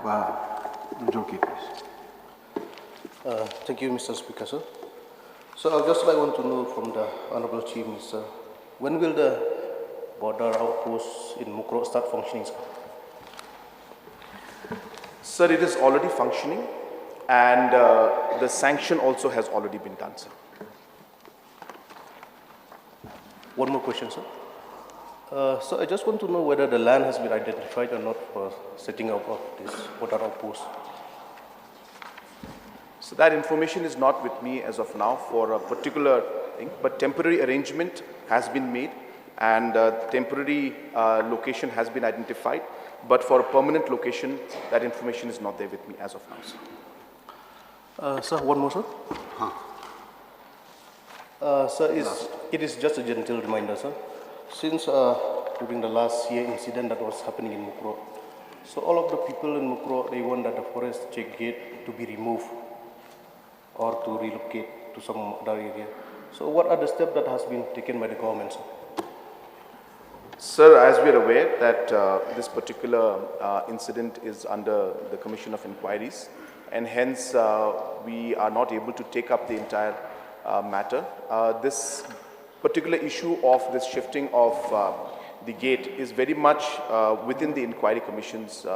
Joki, please. Thank you, Mr. Speaker, sir. So I'd just like want to know from the Honorable Chief Minister, when will the border outposts in Mukroh start functioning, sir? Sir, it is already functioning, and the sanction also has already been done, sir. One more question, sir. So I just want to know whether the land has been identified or not for setting up of this border outpost. So that information is not with me as of now for a particular thing, but temporary arrangement has been made, and temporary location has been identified. But for a permanent location, that information is not there with me as of now, sir. Sir, one more, sir. Sir, it is just a gentle reminder, sir. Since during the last year incident that was happening in Mukroh, so all of the people in Mukroh, they want that the forest check gate to be removed or to relocate to some other area. So what are the steps that has been taken by the government, sir? Sir, as we are aware that this particular incident is under the Commission of Inquiries, and hence we are not able to take up the entire matter. This particular issue of this shifting of the gate is very much within the Inquiry Commission's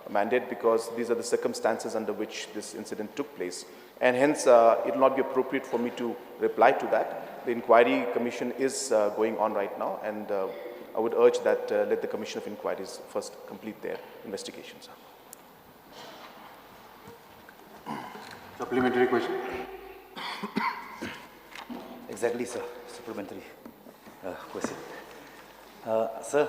mandate, because these are the circumstances under which this incident took place, and hence it will not be appropriate for me to reply to that. The Inquiry Commission is going on right now, and I would urge that let the Commission of Inquiries first complete their investigations. Supplementary question? Exactly, sir. Supplementary question. Sir,